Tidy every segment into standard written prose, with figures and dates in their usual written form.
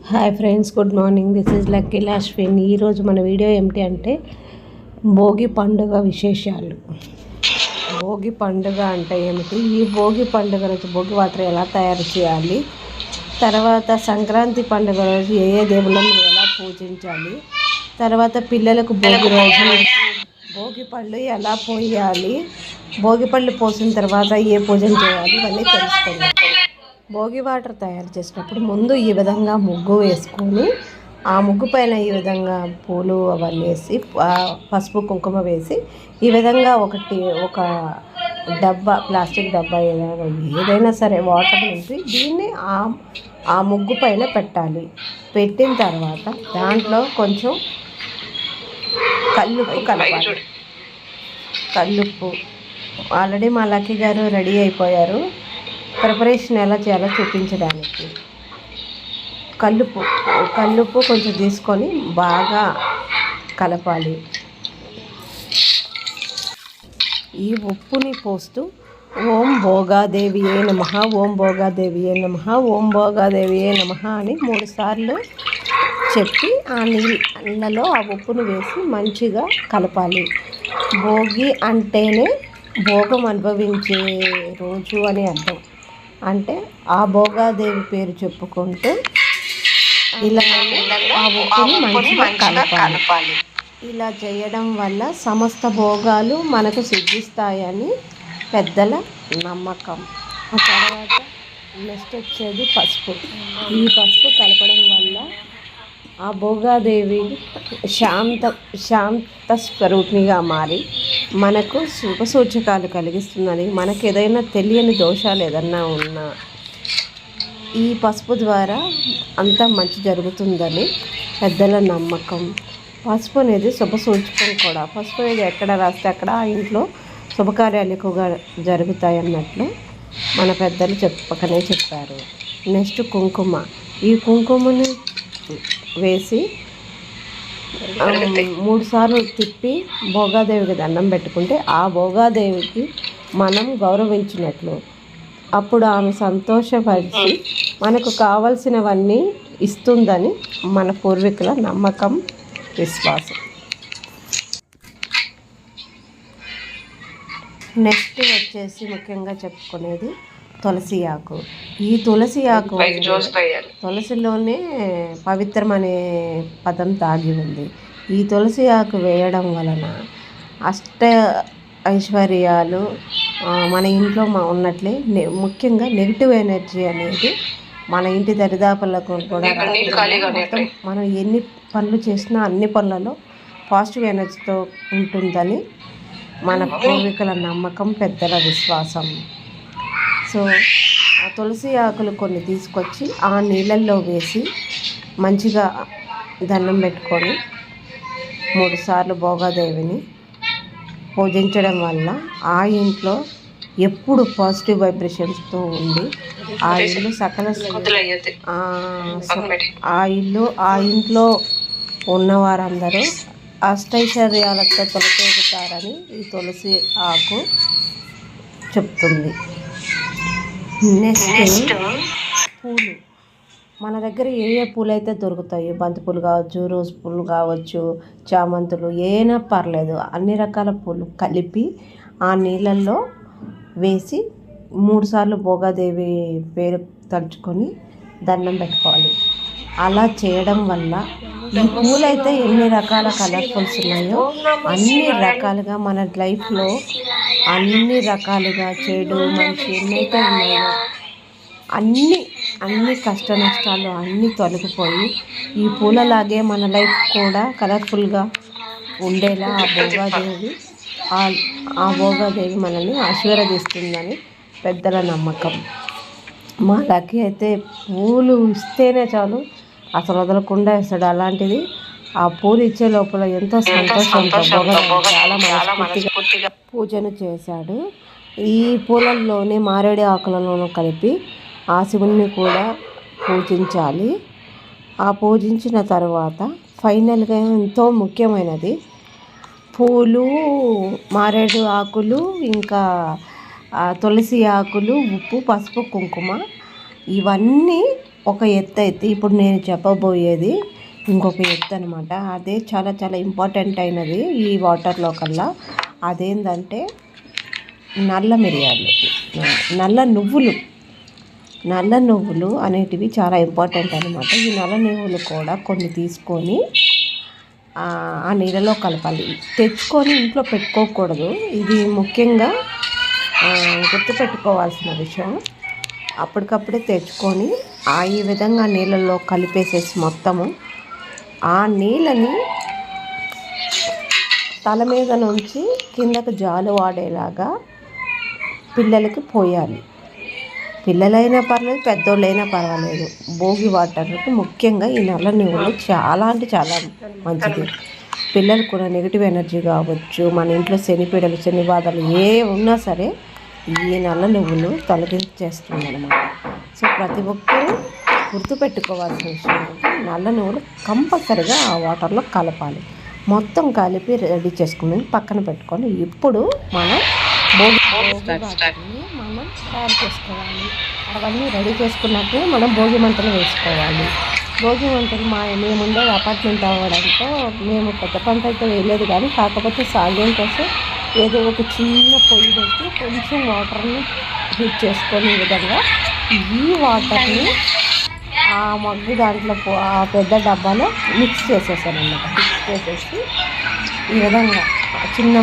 Hi friends, good morning. This is lucky Lashwin. ఈరోజు మన video ఏమిటి అంటే భోగి పండుగ విశేషాలు. భోగి పండుగ అంటే ఏమిటి, ఈ భోగి పండుగ రోజు భోగి వాటర్ ఎలా తయారు చేయాలి, తర్వాత సంక్రాంతి పండుగ రోజు ఏ ఏ దేవుళ్ళను ఎలా పూజించాలి, తర్వాత పిల్లలకు భోగి రోజు భోగి పళ్ళు ఎలా పోయాలి, భోగి పళ్ళు పోసిన తర్వాత ఏ పూజలు చేయాలి, ఇవన్నీ తెలుసుకుందాం. భోగి వాటర్ తయారు చేసినప్పుడు ముందు ఈ విధంగా ముగ్గు వేసుకొని ఆ ముగ్గు పైన ఈ విధంగా పూలు అవన్నీ వేసి పసుపు కుంకుమ వేసి ఈ విధంగా ఒక డబ్బా, ప్లాస్టిక్ డబ్బా ఏదైనా సరే వాటర్ నింపి దీన్ని ఆ ముగ్గు పైన పెట్టాలి. పెట్టిన తర్వాత దాంట్లో కొంచెం కల్లుప్పు కలపాలి. కల్లుప్పు ఆల్రెడీ మా లక్కీ గారు రెడీ అయిపోయారు ప్రిపరేషన్ ఎలా చేయాలో చూపించడానికి. కల్లుప్పు కొంచెం తీసుకొని బాగా కలపాలి. ఈ ఉప్పుని పోస్తూ ఓం భోగాదేవియే నమః, ఓం భోగాదేవియే నమః, ఓం భోగాదేవియే నమః అని 3 సార్లు చెప్పి ఆ నీళ్ళలో ఆ ఉప్పును వేసి మంచిగా కలపాలి. భోగి అంటేనే భోగం అనుభవించే రోజు అని అర్థం. అంటే ఆ భోగాదేవి పేరు చెప్పుకుంటూ ఇలా ఆ ఉప్పుని మంచిగా కలపాలి. ఇలా చేయడం వల్ల సమస్త భోగాలు మనకు సిద్ధిస్తాయని పెద్దల నమ్మకం. ఆ తర్వాత నెక్స్ట్ వచ్చేది పసుపు. ఈ పసుపు కలపడం వల్ల ఆ భోగాదేవి శాంత స్వరూపిణిగా మారి మనకు శుభసూచకాలు కలిగిస్తుందని, మనకు ఏదైనా తెలియని దోషాలు ఏదన్నా ఉన్నా ఈ పసుపు ద్వారా అంతా మంచి జరుగుతుందని పెద్దల నమ్మకం. పసుపు అనేది శుభసూచకం కూడా. పసుపు అనేది ఎక్కడ రాస్తే అక్కడ ఆ ఇంట్లో శుభకార్యాలు ఎక్కువగా జరుగుతాయి అన్నట్లు మన పెద్దలు చెప్పకనే చెప్పారు. నెక్స్ట్ కుంకుమ. ఈ కుంకుమని వేసి 3 సార్లు తిప్పి భోగాదేవికి దండం పెట్టుకుంటే ఆ భోగాదేవికి మనం గౌరవించినట్లు. అప్పుడు ఆమె సంతోషపరిచి మనకు కావలసినవన్నీ ఇస్తుందని మన పూర్వీకుల నమ్మకం, విశ్వాసం. నెక్స్ట్ వచ్చేసి ముఖ్యంగా చెప్పుకునేది తులసి ఆకు. ఈ తులసి ఆకు తులసిలోనే పవిత్రం అనే పదం దాగి ఉంది. ఈ తులసి ఆకు వేయడం వలన అష్ట ఐశ్వర్యాలు మన ఇంట్లో ఉన్నట్లే ముఖ్యంగా నెగిటివ్ ఎనర్జీ అనేది మన ఇంటి దరిదాపులకు కూడా మనం ఎన్ని పనులు చేసినా అన్ని పనులలో పాజిటివ్ ఎనర్జీతో ఉంటుందని మన పూర్వీకుల నమ్మకం, పెద్దల విశ్వాసం. సో ఆ తులసి ఆకులు కొన్ని తీసుకొచ్చి ఆ నీళ్ళల్లో వేసి మంచిగా దండం పెట్టుకొని 3 సార్లు భోగాదేవిని పూజించడం వల్ల ఆ ఇంట్లో ఎప్పుడు పాజిటివ్ వైబ్రేషన్స్తో ఉండి ఆ ఇల్లు ఆ ఇంట్లో ఉన్నవారందరూ అష్టైశ్వర్యాలతో తొలతూగుతారని ఈ తులసి ఆకు చెప్తుంది. నెక్స్ట్ పూలు. మన దగ్గర ఏ ఏ పూలు అయితే దొరుకుతాయి, బంతిపూలు కావచ్చు, రోజ్ పూలు కావచ్చు, చామంతులు, ఏమైనా పర్లేదు, అన్ని రకాల పూలు కలిపి ఆ నీళ్ళల్లో వేసి 3 సార్లు భోగాదేవి పేరు తలుచుకొని దండం పెట్టుకోవాలి. అలా చేయడం వల్ల ఈ పూలు అయితే ఎన్ని రకాల కలర్ఫుల్స్ ఉన్నాయో అన్ని రకాలుగా మన లైఫ్లో అన్ని రకాలుగా చెడు మంచి ఎన్నైతే ఉన్నాయో అన్ని కష్ట నష్టాలు అన్నీ తొలగిపోయి ఈ పూలలాగే మన లైఫ్ కూడా కలర్ఫుల్గా ఉండేలా ఆ భోగాదేవి మనల్ని ఆశీర్వదిస్తుందని పెద్దల నమ్మకం. మా లక్కీ అయితే పూలు ఇస్తేనే చాలు అసలు వదలకుండా ఇస్తాడు. అలాంటిది ఆ పూలు ఇచ్చే లోపల ఎంతో సంతోషంతో చాలా మనస్ఫూర్తిగా పూజను చేశాడు. ఈ పూలల్లోనే మారేడు ఆకులలోనూ కలిపి ఆ శివుణ్ణి కూడా పూజించాలి. ఆ పూజించిన తర్వాత ఫైనల్గా ఎంతో ముఖ్యమైనది పూలు, మారేడు ఆకులు, ఇంకా తులసి ఆకులు, ఉప్పు, పసుపు, కుంకుమ ఇవన్నీ ఒక ఎత్తు అయితే ఇప్పుడు నేను చెప్పబోయేది ఇంకొక ఎత్తు అనమాట. అదే చాలా చాలా ఇంపార్టెంట్ అయినది ఈ వాటర్లో కల్లా. అదేంటంటే నల్ల మిరియాలు, నల్ల నువ్వులు అనేటివి చాలా ఇంపార్టెంట్ అనమాట. ఈ నల్ల నువ్వులు కూడా కొన్ని తీసుకొని ఆ నీళ్ళలో కలపాలి. తెచ్చుకొని ఇంట్లో పెట్టుకోకూడదు. ఇది ముఖ్యంగా గుర్తుపెట్టుకోవాల్సిన విషయం. అప్పటికప్పుడే తెచ్చుకొని ఈ విధంగా నీళ్ళల్లో కలిపేసేసి మొత్తము ఆ నీళ్ళని తల మీద నుంచి కిందకు జాలు వాడేలాగా పిల్లలకి పోయాలి. పిల్లలైనా పర్లేదు, పెద్దోళ్ళైనా పర్వాలేదు. భోగి వాటర్కి ముఖ్యంగా ఈ నల్ల నువ్వులు చాలా అంటే చాలా మంచిది. పిల్లలు కూడా నెగిటివ్ ఎనర్జీ కావచ్చు, మన ఇంట్లో శనిపీడలు, శని బాధలు ఏ ఉన్నా సరే ఈ నల్ల నువ్వులు తొలగించేస్తుంది అన్నమాట. సో ప్రతి ఒక్కరూ గుర్తుపెట్టుకోవాల్సిన విషయం అంటే నల్ల నువ్వులు కంపల్సరిగా ఆ వాటర్లో కలపాలి. మొత్తం కలిపి రెడీ చేసుకుని పక్కన పెట్టుకొని ఇప్పుడు మనం భోగి వాటర్ని మనం తయారు చేసుకోవాలి. అవన్నీ రెడీ చేసుకున్నట్టు మనం భోగి మంటలు వేసుకోవాలి. భోగి మంటలు మేము ఉండేది అపార్ట్మెంట్ అవ్వడంతో మేము పెద్ద పంట అయితే వేయలేదు, కానీ కాకపోతే సాధ్యం కోసం ఏదో ఒక చిన్న పొయ్యి పెట్టి కొంచెం వాటర్ని హీట్ చేసుకొని ఈ విధంగా ఈ వాటర్ని ఆ మగ్గు దాంట్లో ఆ పెద్ద డబ్బాలో మిక్స్ చేసేసాను అన్నమాట. మిక్స్ చేసేసి ఈ విధంగా చిన్న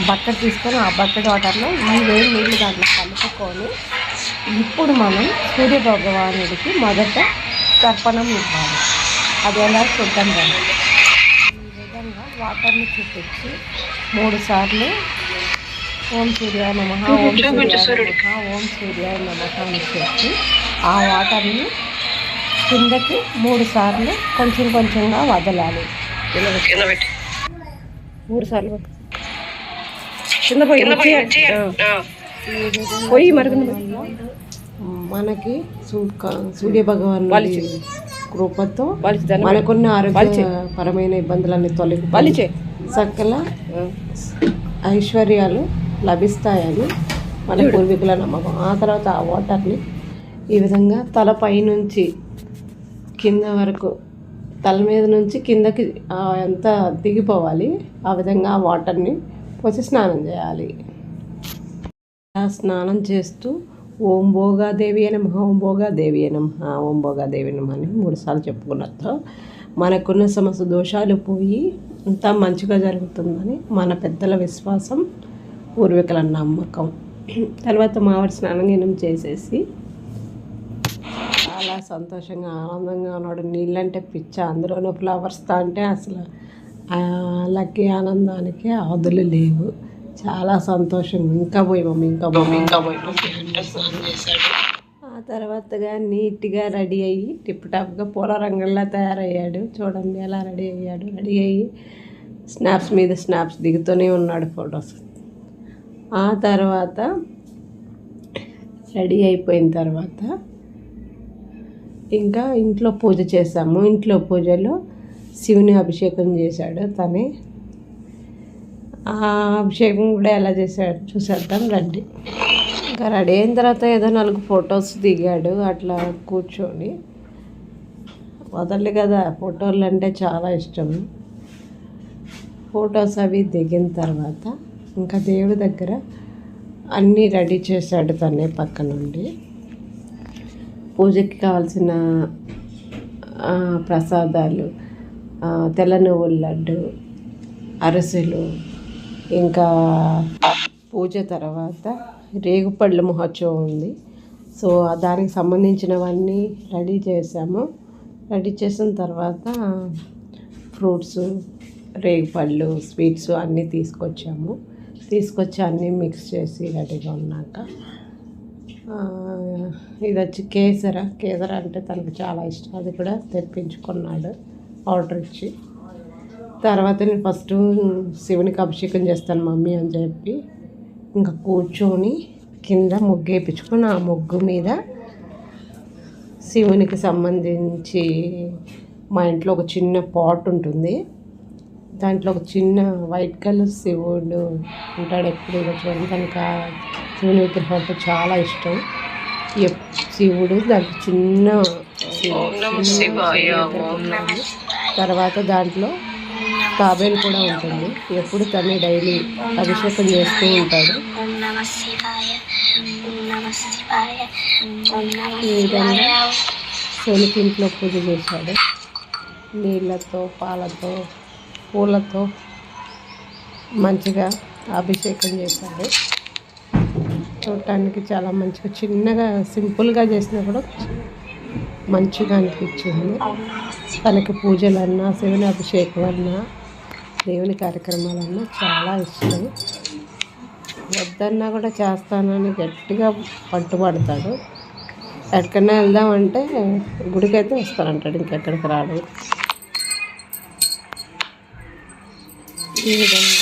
బకెట్ తీసుకొని ఆ బకెట్ వాటర్లో ఈ వేడి నీళ్ళు దాంట్లో కలుపుకొని ఇప్పుడు మనం సూర్య భగవానుడికి మొదట తర్పణం ఇవ్వాలి. అది ఎలా చూద్దాం కదా. ఈ విధంగా వాటర్ని చూపించి 3 సార్లు ఓం సూర్యాయ నమః, ఓం సూర్యాయ నమః, ఓం సూర్యాయ నమః అని చెప్పి ఆ వాటర్ని కిందకి 3 సార్లు కొంచెం కొంచెంగా వదలాలి. 3 సార్లు కింద పోయి మరుగున మనకి సూర్య భగవాన్ కృపతో మనకున్న ఆరోగ్యపరమైన ఇబ్బందులన్నీ తొలగి సకల ఐశ్వర్యాలు లభిస్తాయని మన పూర్వీకుల నమ్మకం. ఆ తర్వాత ఆ వాటర్ని ఈ విధంగా తలపై నుంచి కింద వరకు, తల మీద నుంచి కిందకి ఎంత దిగిపోవాలి ఆ విధంగా ఆ వాటర్ని పోసి స్నానం చేయాలి. స్నానం చేస్తూ ఓం భోగాదేవి నమః, ఓం భోగాదేవి నమః, ఓం భోగాదేవి నమః అని 3 సార్లు చెప్పుకున్నతో మనకున్న సమస్త దోషాలు పోయి అంతా మంచిగా జరుగుతుందని మన పెద్దల విశ్వాసం, పూర్వీకుల నమ్మకం. తర్వాత మామిడి స్నానం చేసేసి చాలా సంతోషంగా ఆనందంగా ఉన్నాడు. నీళ్ళంటే పిచ్చ, అందులోనూ ఫ్లవర్స్తో అంటే అసలు లక్కీ ఆనందానికి ఆదులు లేవు. చాలా సంతోషం. ఇంకా పోయి ఆ తర్వాతగా నీట్గా రెడీ అయ్యి టిప్ టాప్గా పూల రంగుల్లా తయారయ్యాడు. చూడండి ఎలా రెడీ అయ్యాడు. రెడీ అయ్యి స్నాప్స్ మీద స్నాప్స్ దిగుతూనే ఉన్నాడు ఫొటోస్. ఆ తర్వాత రెడీ అయిపోయిన తర్వాత ఇంకా ఇంట్లో పూజ చేసాము. ఇంట్లో పూజలో శివుని అభిషేకం చేశాడు తనే. ఆ అభిషేకం కూడా ఎలా చేశాడు చూసేద్దాం రండి. ఇంకా రెడీ అయిన తర్వాత ఏదో 4 ఫొటోస్ దిగాడు అట్లా కూర్చొని. వదలదు కదా, ఫోటోలు అంటే చాలా ఇష్టం. ఫొటోస్ అవి దిగిన తర్వాత ఇంకా దేవుడి దగ్గర అన్నీ రెడీ చేశాడు తనే పక్క నుండి. పూజకి కావాల్సిన ప్రసాదాలు, తెల్ల నువ్వుల లడ్డు, అరిసెలు, ఇంకా పూజ తర్వాత రేగుపళ్ళ మహోత్సవం ఉంది. సో దానికి సంబంధించినవన్నీ రెడీ చేసాము. రెడీ చేసిన తర్వాత ఫ్రూట్స్, రేగుపళ్ళు, స్వీట్స్ అన్నీ తీసుకొచ్చి అన్నీ మిక్స్ చేసి రెడీగా ఉన్నాక ఇది వచ్చి కేసర అంటే తనకు చాలా ఇష్టం. అది కూడా తెప్పించుకున్నాడు ఆర్డర్ ఇచ్చి. తర్వాత నేను ఫస్ట్ శివునికి అభిషేకం చేస్తాను మమ్మీ అని చెప్పి ఇంకా కూర్చొని కింద ముగ్గు వేయించుకొని ఆ ముగ్గు మీద శివునికి సంబంధించి మా ఇంట్లో ఒక చిన్న పాట్ ఉంటుంది. దాంట్లో ఒక చిన్న వైట్ కలర్ శివుడు ఉంటాడు ఎప్పుడు చూడండి. తనకు శివుని విగ్రహం అంటే చాలా ఇష్టం. శివుడు దాంట్లో చిన్న తర్వాత దాంట్లో తాబేలు కూడా ఉంటుంది. ఎప్పుడు తను డైలీ అభిషేకం చేస్తూ ఉంటాడు. ఈ విధంగా శివునికి ఇంట్లో పూజ చేశాడు. నీళ్ళతో, పాలతో, పూలతో మంచిగా అభిషేకం చేశాడు. చూడటానికి చాలా మంచిగా చిన్నగా సింపుల్గా చేసినా కూడా మంచిగా అనిపించింది. తనకి పూజలన్నా, శివుని అభిషేకం అన్నా, దేవుని కార్యక్రమాలన్నా చాలా ఇష్టం. వద్దన్నా కూడా చేస్తానని గట్టిగా పట్టుబడతాడు. ఎక్కడికైనా వెళ్దామంటే గుడికైతే వస్తానంటాడు, ఇంకెక్కడికి రాడు. ఈ విధంగా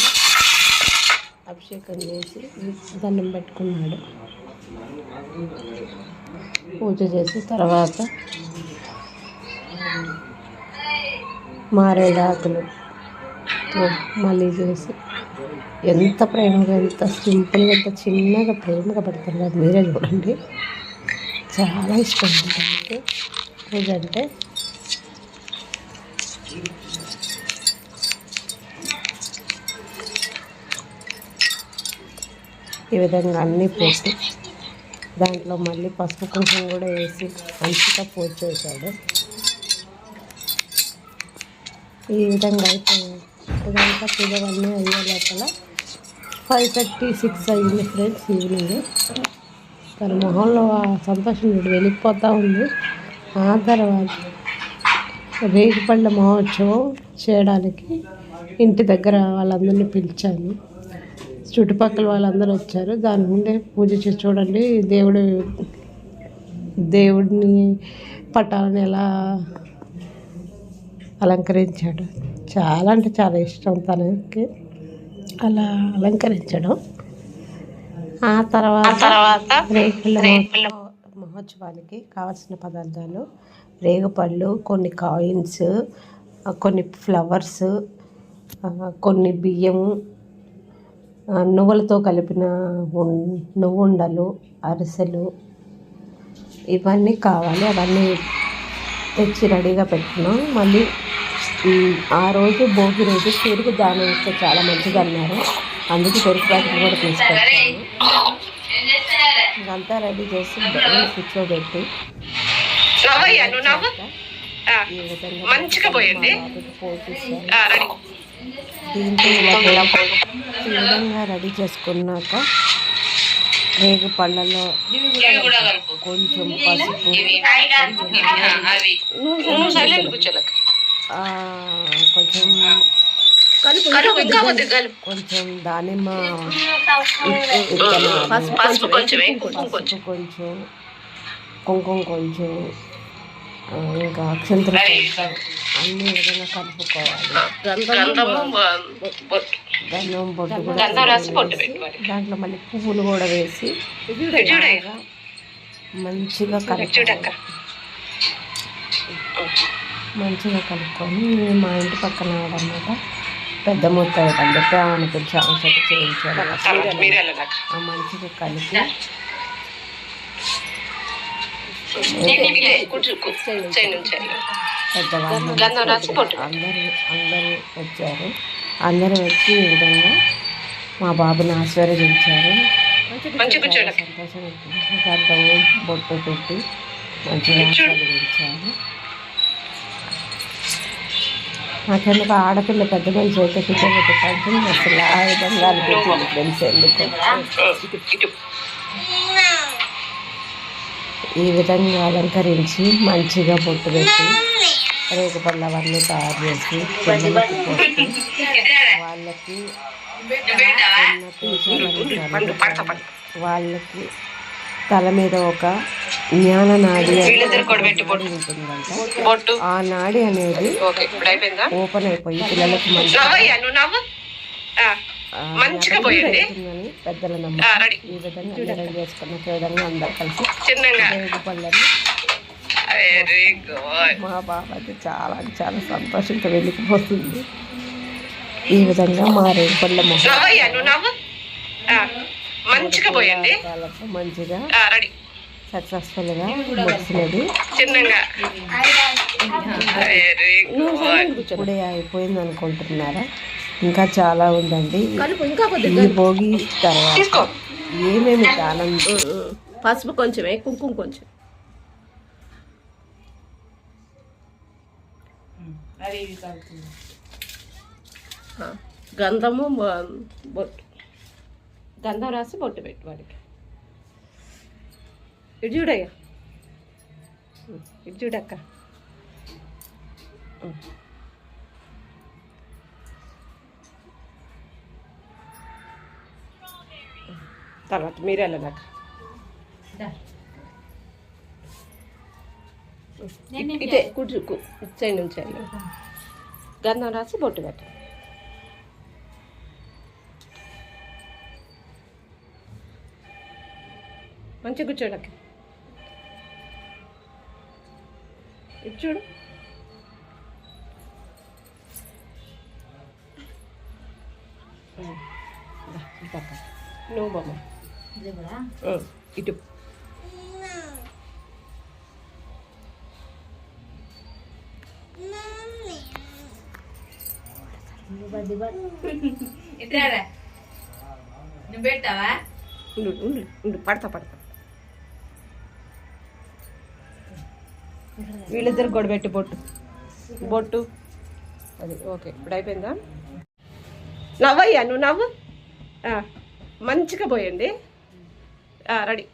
అభిషేకం చేసి దండం పెట్టుకున్నాడు. పూజ చేసి తర్వాత మారేడాకులు మళ్ళీ చేసి ఎంత ప్రేమగా, ఎంత సింపుల్గా, ఎంత చిన్నగా ప్రేమగా పెడుతున్నారు. మీరే చూడండి, చాలా ఇష్టం ఉంటుంది పూజ అంటే. ఈ విధంగా అన్నీ పెట్టి దాంట్లో మళ్ళీ పసుపు కుంకుమ కూడా వేసి మంచిగా పూజ చేశాడు. ఈ విధంగా అయిపోయాయి. ఇదంతా పూజలన్నీ అయ్యే లోపల 5:30, 6 అయ్యింది ఫ్రెండ్స్ ఈవినింగ్. తన మొహంలో ఆ సంతోషం వెళ్ళిపోతూ ఉంది. ఆ తర్వాత రేగిపళ్ళ మహోత్సవం చేయడానికి ఇంటి దగ్గర వాళ్ళందరినీ పిలిచాను. చుట్టుపక్కల వాళ్ళందరూ వచ్చారు. దాని ముందే పూజ చేసి చూడండి, దేవుడిని పటాలను ఎలా అలంకరించాడు. చాలా అంటే చాలా ఇష్టం తనకి అలా అలంకరించడం. ఆ తర్వాత రేగిపళ్ళ మహోత్సవానికి కావాల్సిన పదార్థాలు రేగిపళ్ళు, కొన్ని కాయిన్స్, కొన్ని ఫ్లవర్స్, కొన్ని బియ్యము, నువ్వులతో కలిపిన నువ్వుండలు, అరిసెలు ఇవన్నీ కావాలి. అవన్నీ తెచ్చి రెడీగా పెట్టుకున్నాం. మళ్ళీ ఆ రోజు భోగి రోజు పెరుగు దానం ఇస్తే చాలా మంచిది అన్నారు. అందుకే పెరుగు ప్యాకెట్ కూడా తీసుకొచ్చాను. ఇదంతా రెడీ చేసి కూర్చోబెట్టి ఈ విధంగా రెడీ చేసుకున్నాక రేగు పళ్ళలో కొంచెం పసుపు, కొంచెం దానిమ్మ, పసుపు కొంచెం, కుంకుమ కొంచెం, ఇంకా అక్షంతలు అన్ని విధంగా కలుపుకోవాలి. గంధం బొట్టు కూడా దాంట్లో మళ్ళీ పువ్వులు కూడా వేసి మంచిగా కలుపుకొని మా ఇంటి పక్కన అన్నమాట పెద్ద మొత్తం అని చెప్పి ఆమెను పిలిచి ఆమె చేత చేయించారు. మంచిగా కలిపి పెద్దవాళ్ళు అందరూ వచ్చారు. అందరూ వచ్చి ఈ విధంగా మా బాబుని ఆశీర్వదించారు. సంతోషం గంధము బొట్టు పెట్టి మంచిగా ఆశీర్వదించారు. నాకెందుకు ఆడపిల్ల పెద్ద మనిషి అయితే కూర్చోబెట్టి పంచుని అసలు ఆ విధంగా అనిపించింది ఫ్రెండ్స్. ఎందుకు ఈ విధంగా అలంకరించి మంచిగా బొట్టు పెట్టి రేగుపళ్ళు అవన్నీ తయారు చేసి పిల్లలకి పోసి వాళ్ళకి వాళ్ళకి తల మీద ఒక జ్ఞాన నాడి ఉంటుందంట. ఆ నాడి అనేది ఓపెన్ అయిపోయి పిల్లలకి పెద్దల నమ్మకం. ఈ విధంగా అందరం చేసుకున్న విధంగా అందరు కలిసి రేగుపళ్ళని మా బాబు అయితే చాలా చాలా సంతోషంతో వెళ్ళిపోతుంది. ఈ విధంగా మా రేగుపళ్ళ మంచిగా సక్సెస్ఫుల్గా ముగిసినది. ఇప్పుడే అయిపోయింది అనుకుంటున్నారా? ఇంకా చాలా ఉందండి. ఈ భోగి తర్వాత ఏమేమి ఆనందం. పసుపు కొంచెమే, కుంకుమ కొంచెం, గంధము, బొట్టు, గంధం రాసి బొట్టు పెట్టు వాడికి. ఇటు చూడయ్యా, ఇటు చూడక్క. తర్వాత మీరు వెళ్ళదాక ఇటే కూర్చు, ఇటు సైడ్ నుంచి వెళ్ళి గంధం రాసి బొట్టు పెట్ట. మంచిగా కూర్చోడక్క. ఇటు చూడు. పక్క నువ్వు బొమ్మ ఇటు. నువ్వు పెట్టావా? పడతా వీళ్ళిద్దరు గొడవ పెట్టి బొట్టు అది. ఓకే, ఇప్పుడు అయిపోయిందా? నవ్వయ్యా, నువ్వు నవ్వు. మంచిగా పోయండి. రెడీ.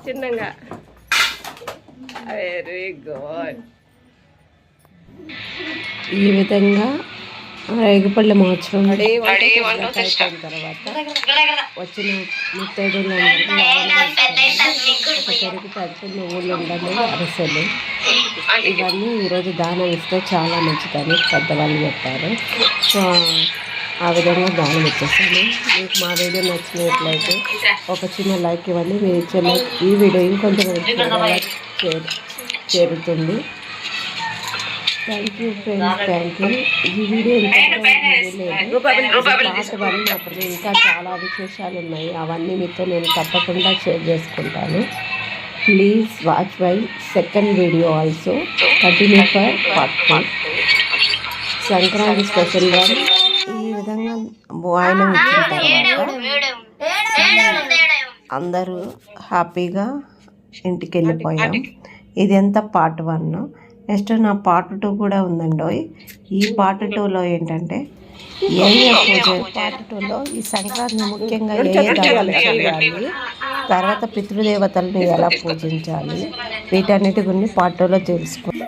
చిన్నగా. Very good. ఈ విధంగా రేగుపళ్ళ మహోత్సవం అయిపోయిన తర్వాత వచ్చిన ముత్తైదులందరికీ ఒక చెరుకు పచ్చి నువ్వులు ఉండలు, అరిసెలు ఇవన్నీ ఈరోజు దానం ఇస్తే చాలా మంచిదని పెద్దవాళ్ళు చెప్పారు. సో ఆ విధంగా దానం ఇచ్చేసాను. మీకు మా వీడియో నచ్చినట్లయితే ఒక చిన్న లైక్ ఇవ్వండి. మీరు ఇచ్చే లైక్ ఈ వీడియో ఇంకొంచెం చేరుతుంది. Thank you friends, thank you. ఈ వీడియో పార్ట్ 1 మాత్రమే. ఇంకా చాలా విశేషాలు ఉన్నాయి, అవన్నీ మీతో నేను తప్పకుండా షేర్ చేసుకుంటాను. Please watch my second video also. Continue for part 2. Sankranti స్పెషల్గా ఈ విధంగా వాయినం ఇచ్చిన తర్వాత అందరూ హ్యాపీగా ఇంటికి వెళ్ళిపోయాం. ఇదంతా పార్ట్ 1. నెక్స్ట్ నా పార్ట్ 2 కూడా ఉందండి. ఈ పార్ట్ 2లో ఏంటంటే పార్ట్ 2లో ఈ సంక్రాంతి ముఖ్యంగా దానాలు చేయాలి, తర్వాత పితృదేవతలను ఎలా పూజించాలి, వీటన్నిటి గురించి పార్ట్ 2లో తెలుసుకుంటాం.